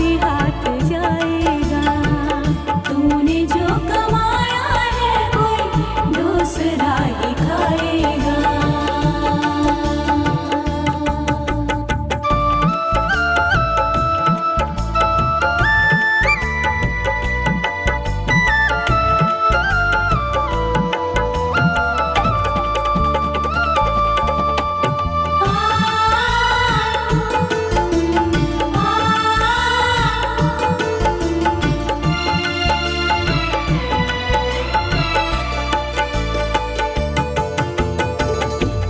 खाली हाथ जाएगा। तूने जो कमाया है कोई दूसरा ही खाएगा।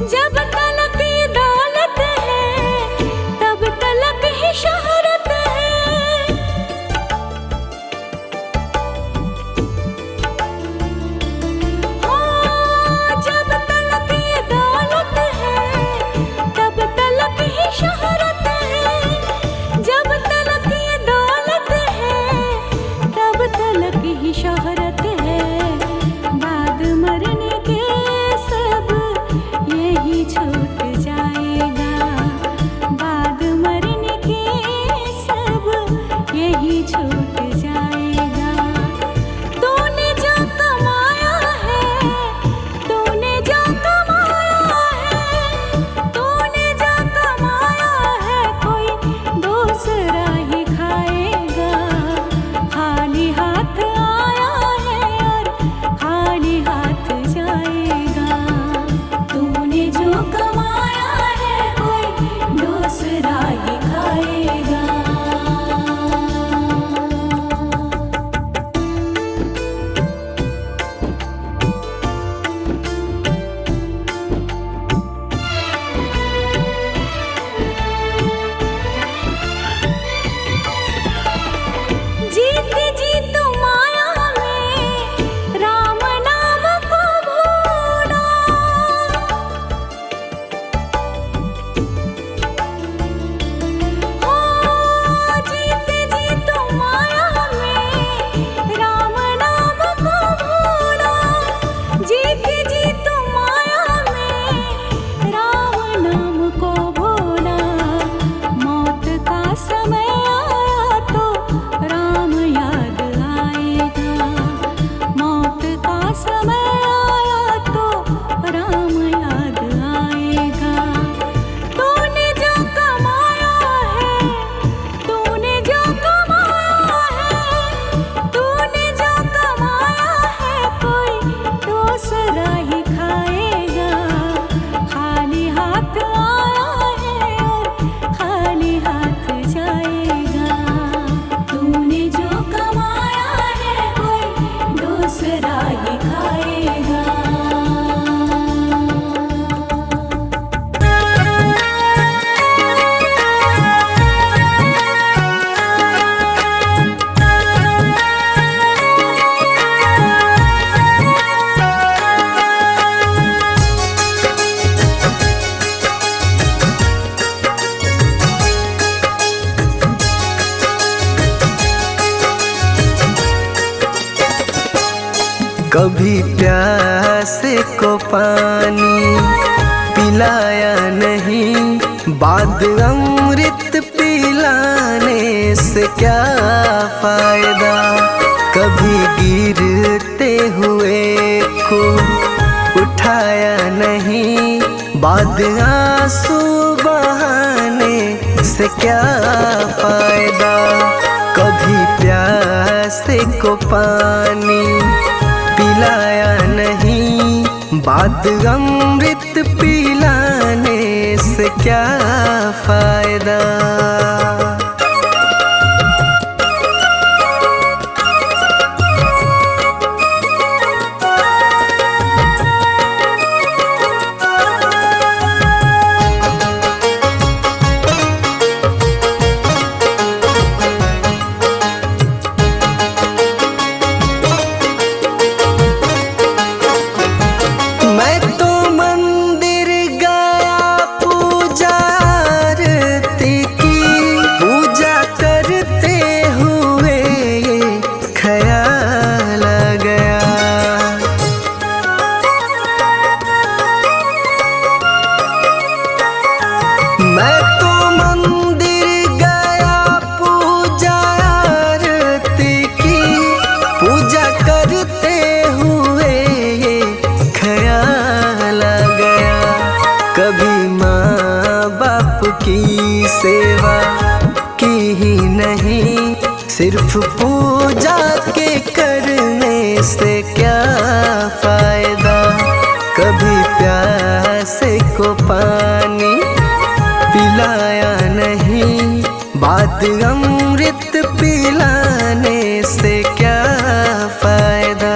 जब तलक ये दौलत है तब तलक ही शोहरत है। जब तलक ये दौलत है तब तलक ही शोहरत है। जब तलक ये दौलत है तब तलक ही शोहरत है। बाद मरने के सब यही छूट जाएगा। बाद मरने के सब यही छूट जाएगा। तूने जो कमाया है, तूने जो कमाया है, तूने जो कमाया है कोई दूसरा ही खाएगा। खाली हाथ आया है और खाली हाथ जाएगा। तूने जो कमाया है कोई दूसरा ही खाएगा। जीत जीत माया में राम नाम को भूला। जीत जीत माया में राम नाम को भूला। जीत जीत माया में राम नाम को भूला। मौत का समय आया तो राम याद आएगा। मौत का समय आया तो राम याद आएगा। तूने जो कमाया है, तूने जो कमाया है, तूने जो कमाया है कोई दूसरा ही खाएगा। खाली हाथ आया है और खाली हाथ जाएगा। तूने जो कमाया है कोई दूसरा ही खाएगा। कभी प्यासे को पानी पिलाया नहीं। बाद अमृत पिलाने से क्या फायदा। कभी गिरते हुए को उठाया नहीं। बाद आंसू बहाने से क्या फायदा। कभी प्यासे को पानी पिलाया नहीं। बाद अमृत पिलाने से क्या फायदा। मैं तो मंदिर गया पूजा आरती की। सिर्फ पूजा के करने से क्या फायदा। कभी प्यासे को पानी पिलाया नहीं, बाद अमृत पिलाने से क्या फायदा।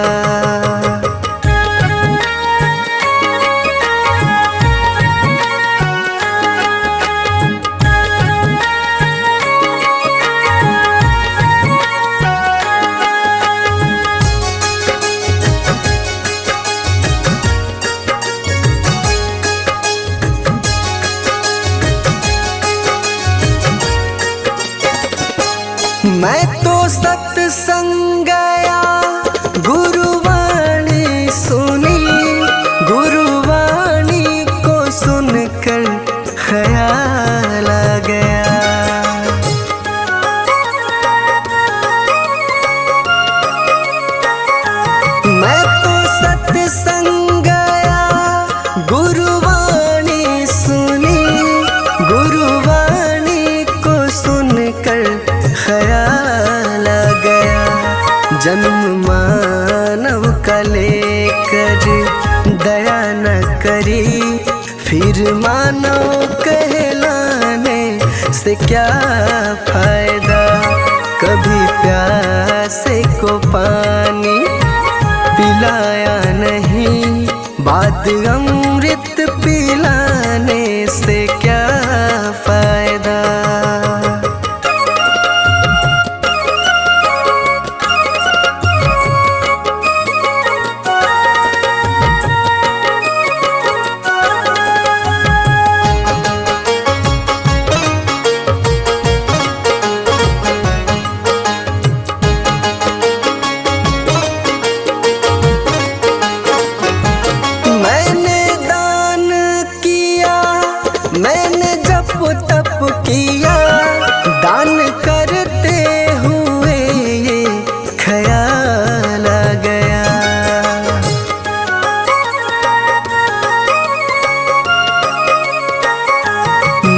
मैं तो सत्संग गया, गुरुवाणी सुनी, गुरुवाणी को सुनकर ख्याल आ गया। मैं तो सत्संग गया, गुरुवाणी सुनी, गुरुवाणी को सुनकर ख्याल आ गया। जन्म मानव का लेकर दया न करी, फिर मानव कहलाने से क्या फायदा। कभी प्यासे को पानी पिलाया नहीं, बाद अमृत पिलाने से क्या फायदा। मैंने जप तप किया, दान करते हुए ये ख्याल आ गया।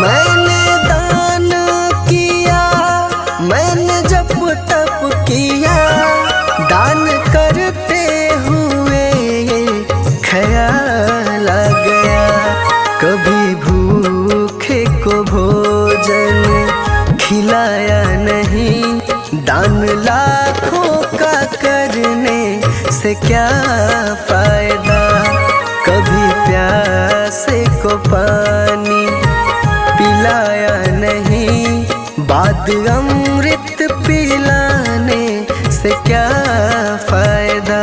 मैंने दान किया, मैंने जप तप किया, दान करते हुए ये ख्याल आ गया। कभी भूखे को भोजन खिलाया नहीं, दान लाखों का करने से क्या फायदा। कभी प्यासे को पानी पिलाया नहीं, बाद अमृत पिलाने से क्या फायदा।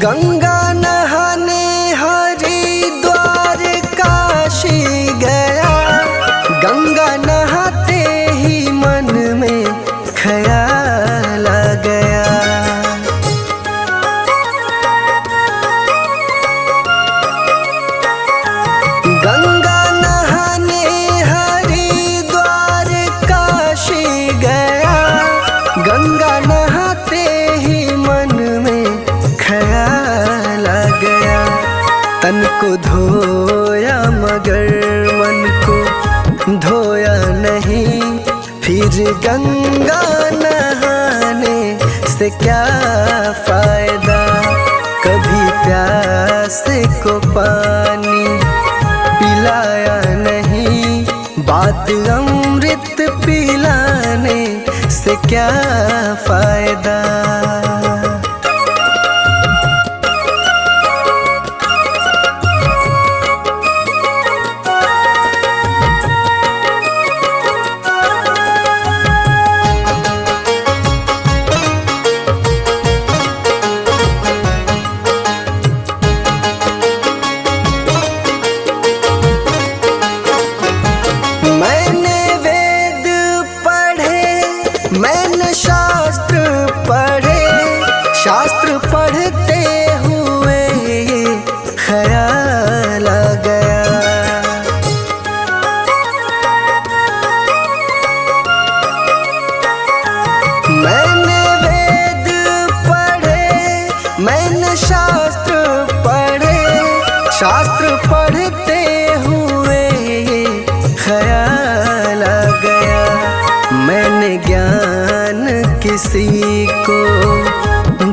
गंगा नहाने हरिद्वार काशी गया, गंगा नहाते ही मन में ख्याल आ गया। गंगा नहाने हरिद्वार काशी गया, गंगा नहाते ही मन में ख्याल आ गया। तन को धोया मगर मन को धोया नहीं, फिर गंगा नहाने से क्या फायदा। कभी प्यासे को पानी पिलाया नहीं, बाद अमृत पिलाने से क्या फायदा। मैंने वेद पढ़े, मैंने शास्त्र पढ़े, मैंने शास्त्र पढ़े, शास्त्र पढ़ते हुए ख्याल आ गया। मैंने ज्ञान किसी को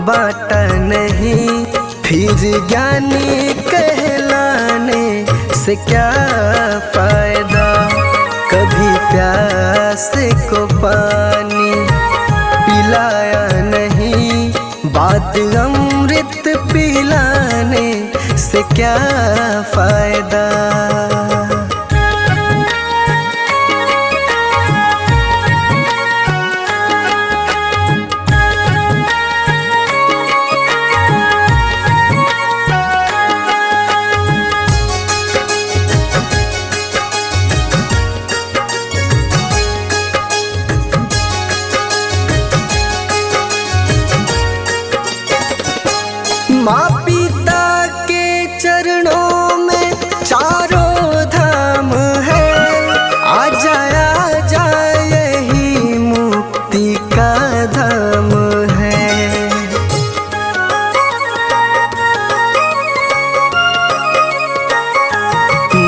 बांटा नहीं, फिर ज्ञानी कहलाने से क्या फायदा। कभी प्यास को पानी पिलाया नहीं, बाद अमृत पिलाने से क्या फायदा। माँ पिता के चरणों में चारों धाम है, आजा आजा यही मुक्ति का धाम है।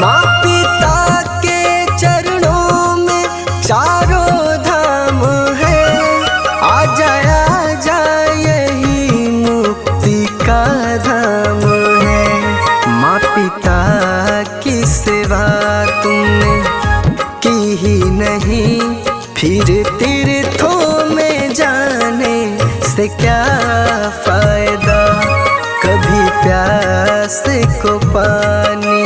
माँ पिता के चरणों में चारों धाम है, आजा आजा यही मुक्ति का धाम है। माँ पिता की सेवा तुमने की ही नहीं, फिर तीर्थों में जाने से क्या फायदा। कभी प्यास को पानी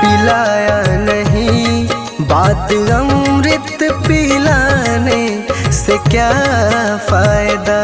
पिलाया नहीं, बाद अमृत पिलाने से क्या फायदा।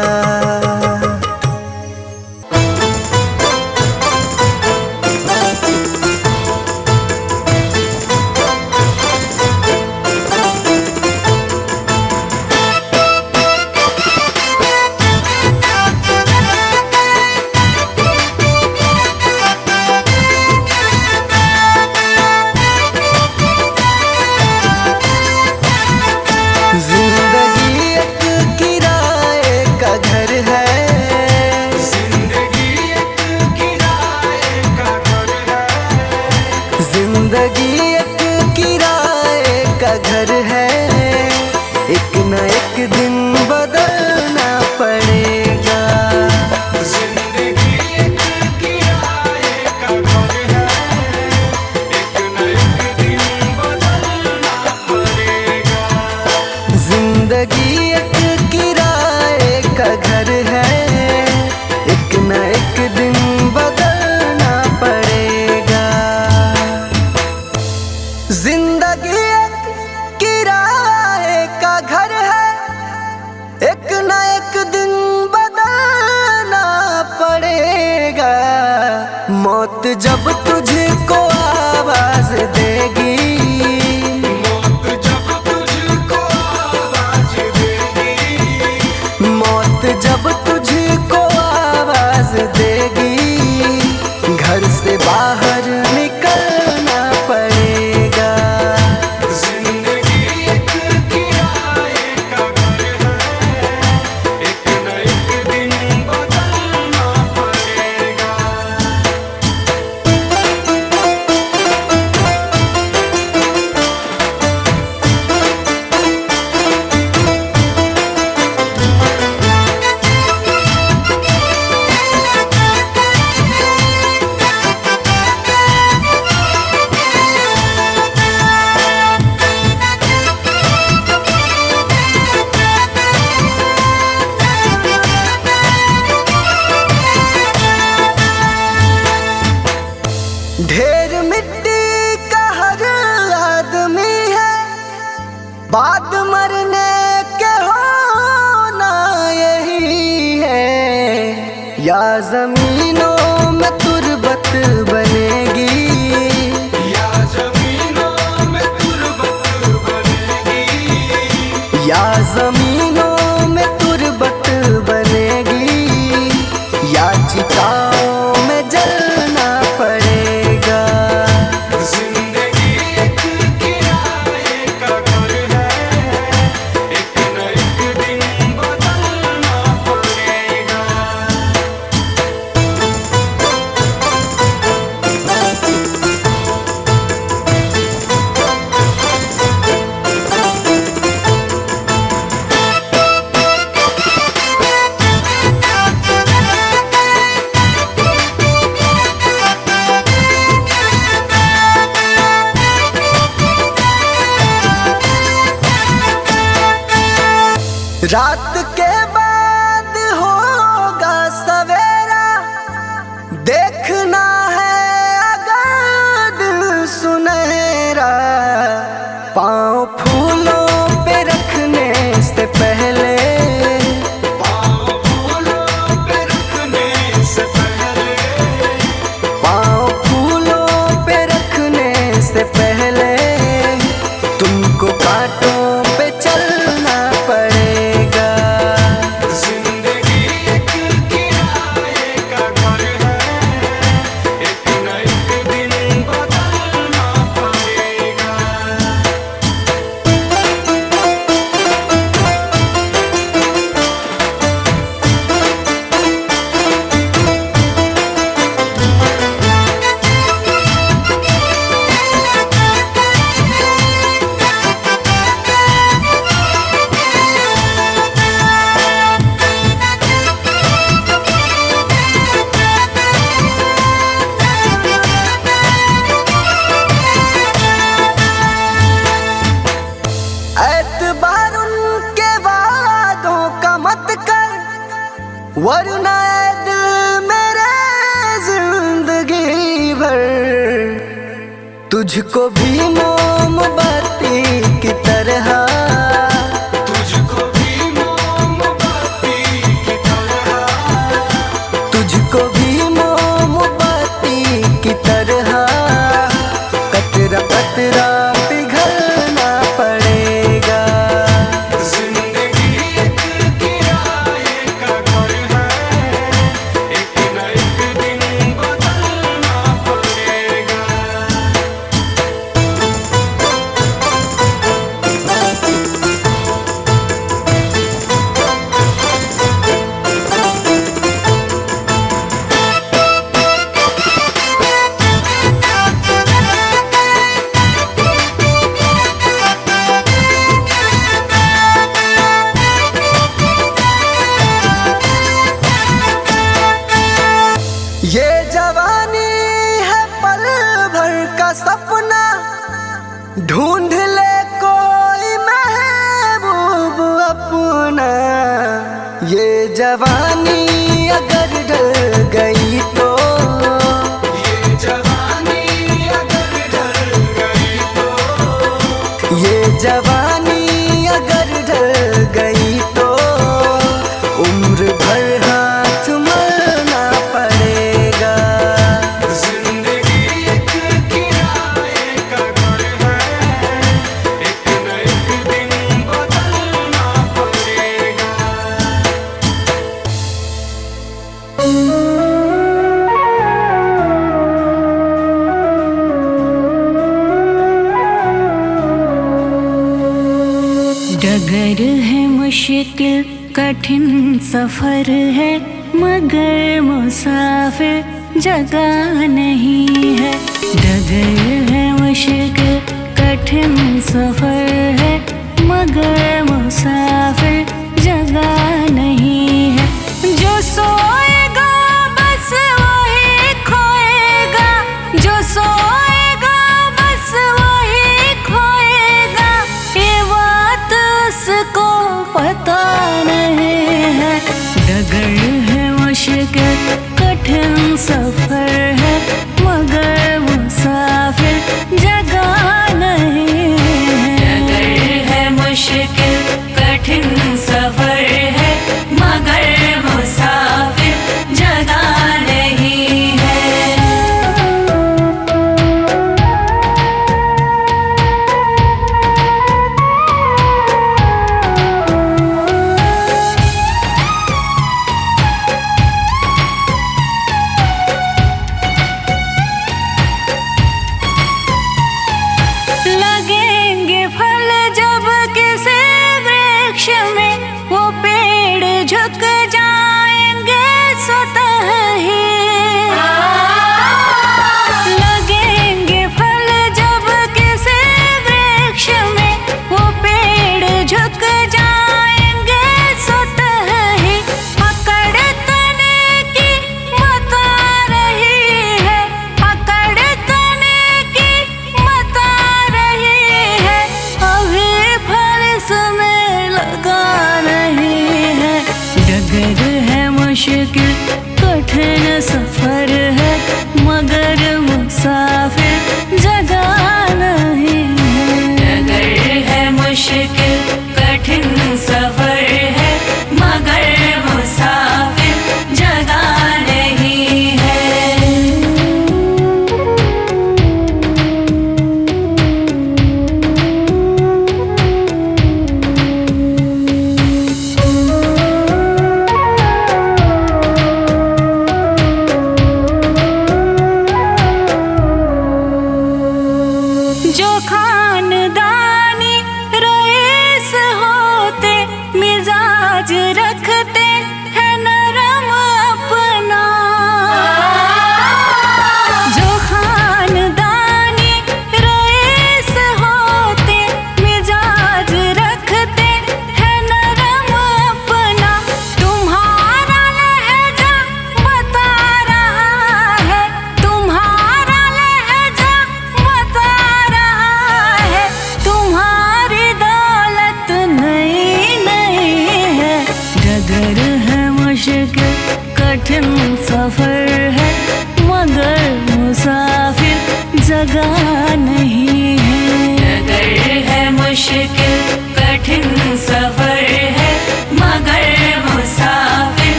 मौत जब तुझको आवाज देगी, मौत जब तुझको आवाज देगी, मौत जब तुझको आवाज देगी, घर से बाहर निकलना पड़ेगा। जिंदगी एक किराए का घर है, एक न एक दिन बदलना पड़ेगा। ढेर मिट्टी का हर आदमी है, बाद मरने के होना यही है। या जमीनों में तुरबत बनेगी, या जमीनों में तुरबत बनेगी, या जमीनों में तुरबत बनेगी, या चिताओं में जलना पड़ेगा। जिंदगी एक किराए का घर है, एक न एक दिन बदलना पड़ेगा। रात के बाद होगा सवेरा, देखना है अगर दिल सुनहरा। पाँव फूलों पे रखने से पहले, पाँव फूलों पे रखने से पहले, पाँव फूलों पे रखने से पहले तुमको कांटों पे चलना पड़ेगा। जिंदगी एक किराए का घर है, एक न एक दिन बदलना पड़ेगा। एतबार उनके वादों का मत कर, वरना ऐ दिल मेरे जिंदगी भर तुझको भी मोमबत्ती की तरह, तुझको भी मोमबत्ती की तरह, तुझको भी मोमबत्ती की तरह कतरा कतरा पिघलना पड़ेगा। जिंदगी एक किराए का घर है, एक न एक दिन बदलना पड़ेगा। ये जवानी है पल भर का सपना, ढूंढ ले कोई महबूब अपना। ये जवानी अगर ढल गई तो, ये जवानी अगर ढल गई तो, ये जवानी अगर ढल गई तो उम्र भर हाथ मलना पड़ेगा। जिंदगी एक किराए का घर है, एक न एक दिन बदलना पड़ेगा। डगर है मुश्किल कठिन सफर है, मगर मुसाफिर जगह नहीं है। डगर है मुश्किल कठिन सफर है, मगर मुसाफिर जगह नहीं है। जो सोएगा बस वही खोएगा, जो सोएगा बस वही खोएगा। ये बात उसको पता नहीं है। डगर है मुश्किल कठिन सफर है, मगर मुसाफिर जगह नहीं है। डगर है मुश्किल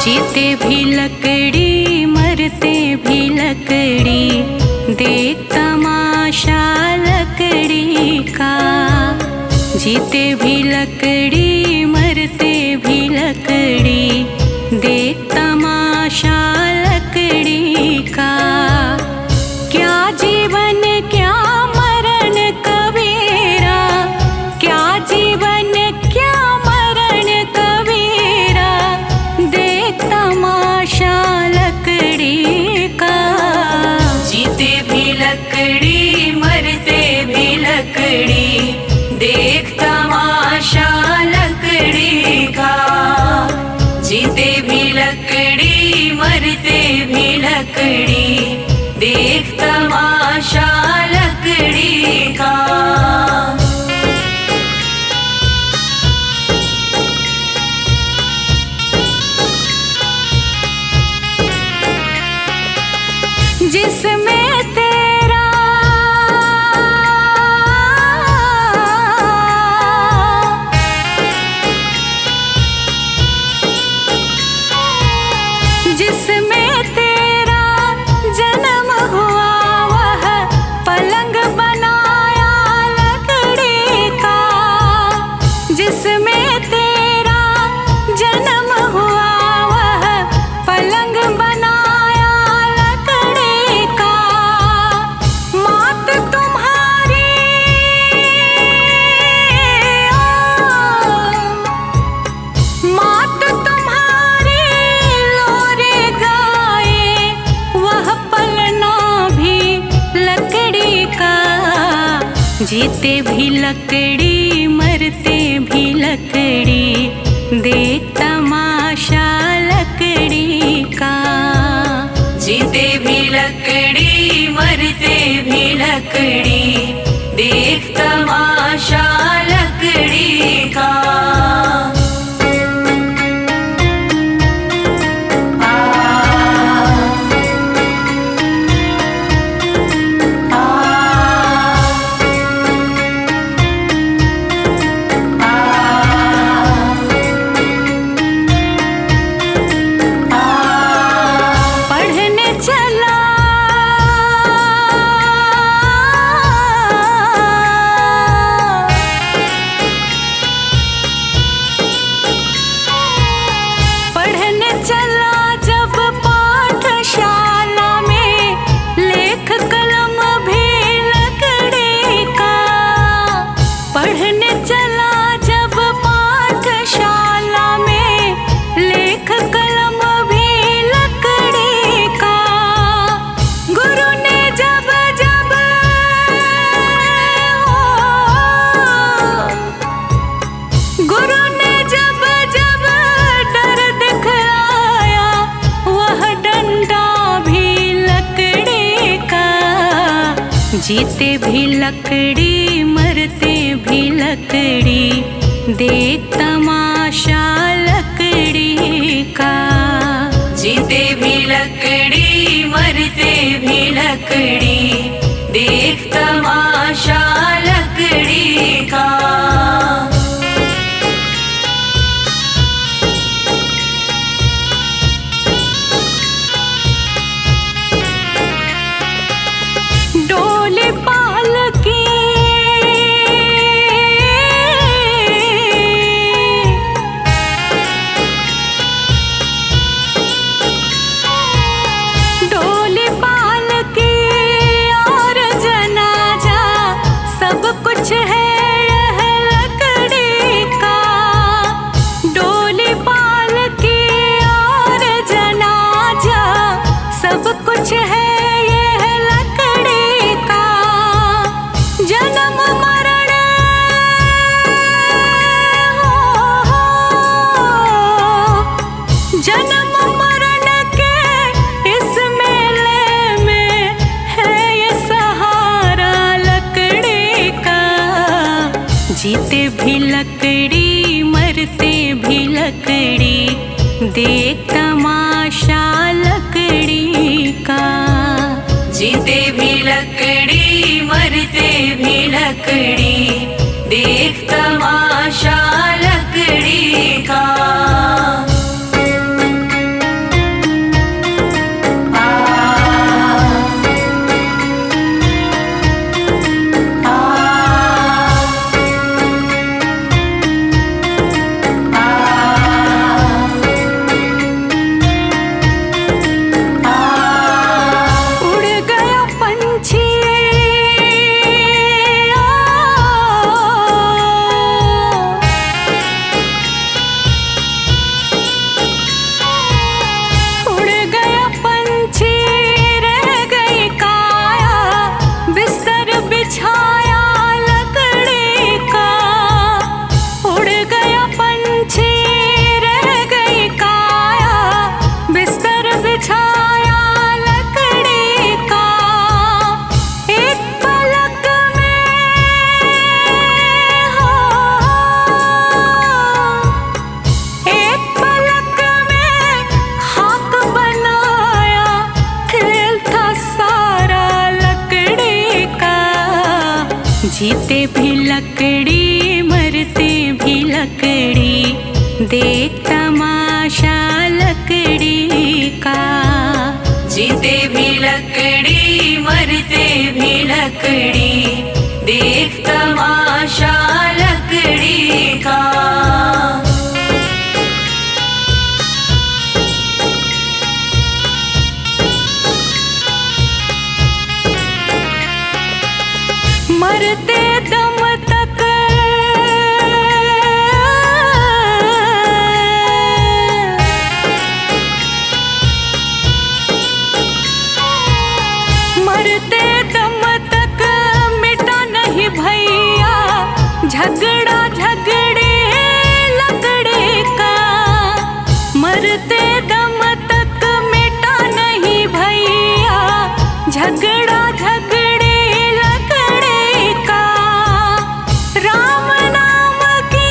जीते भी लकड़ी मरते भी लकड़ी, देख तमाशा लकड़ी का। जीते भी लकड़ी मरते भी लकड़ी, देख तमाशा लकड़ी का। क्या जीवन क्या मरण कबीरा, क्या जीवन क्या मरण कबीरा, देख तमाशा लकड़ी का। जीते भी लकड़ी मरते भी लकड़ी, देख तमाशा लकड़ी का। जीते भी लकड़ी मरते भी लकड़ी, देख तमाशा लकड़ी का। जिसमें तेरा जिसमें तेरा जन्म हुआ, वह पलंग बनाया लकड़ी का। जिसमें तेरा जन्म हुआ, वह पलंग बनाया लकड़ी का। मात तुम्हारी मात तुम्हारी लोरे गाए, वह पलना भी लकड़ी का। जीते भी लकड़ी मरते भी लकड़ी, देख तमाशा लकड़ी का। जीते भी लकड़ी मरते भी लकड़ी, देख तमाशा लकड़ी का। पढ़ने चला पढ़ने चला जब पाठशाला में, लेख कलम भी लकड़ी का। पढ़ने चला जब पाठशाला में, लेख कलम भी लकड़ी का। गुरु ने जब जब गुरु ने जब जब डर दिखलाया, वह डंडा भी लकड़ी का। जीते भी लकड़ी मरते भी लकड़ी, देख तमाशा लकड़ी का। जीते भी लकड़ी मरते भी लकड़ी, देख तमाशा लकड़ी का। डोली पालकी डोली पालकी और जनाजा, सब कुछ है यह लकड़ी का। डोली पालकी और जनाजा, सब कुछ है यह लकड़ी का। जन्म मरण जन्म मरण के इस मेले में है ये सहारा लकड़ी का। जीते भी लकड़ी मरते भी लकड़ी, देख तमाशा लकड़ी का। जीते भी लकड़ी मरते भी लकड़ी, देख तमाशा लकड़ी का। भी लकड़ी मरते भी लकड़ी, देख तमाशा लकड़ी का। जीते भी लकड़ी मरते भी लकड़ी, देख तमाशा लकड़ी का। मरते दम तक मरते दम तक मिटा नहीं भैया झगड़ा झगड़े लकड़े का। मरते दम तक मिटा नहीं भैया झगड़ा झगड़े लकड़े का। राम नाम की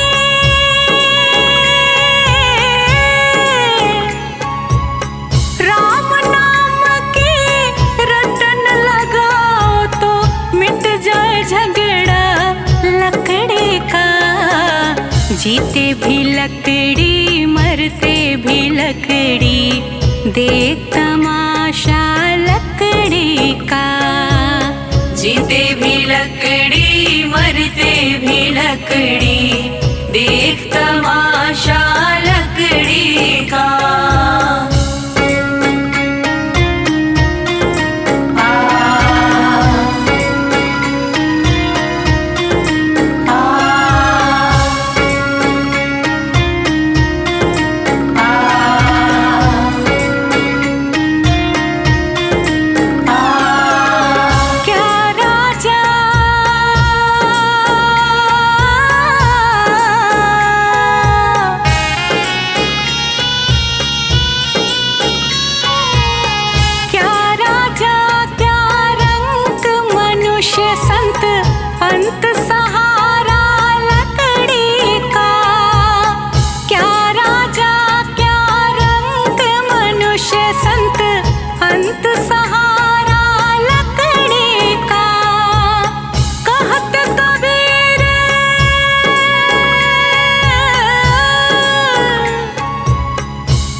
राम नाम की रटन लगाओ तो मिट जाए झगड़ा लकड़ी का। जीते भी लकड़ी मरते भी लकड़ी, देख तमाशा लकड़ी का। जीते भी लकड़ी मरते भी लकड़ी, देख तमाशा लकड़ी का। संत अंत सहारा लकड़ी का। क्या राजा क्या रंग मनुष्य संत अंत सहारा लकड़ी का। कहत कबीर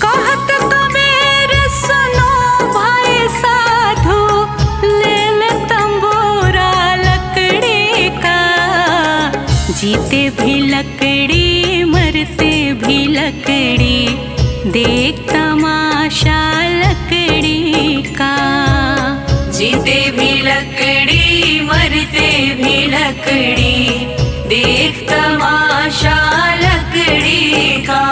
कहत कबीर सुनो भाई साधु, ले ले तंबूरा लकड़ी का। जीते भी लकड़ी मरते भी लकड़ी, देख तमाशा लकड़ी का। जीते भी लकड़ी मरते भी लकड़ी, देख तमाशा लकड़ी का।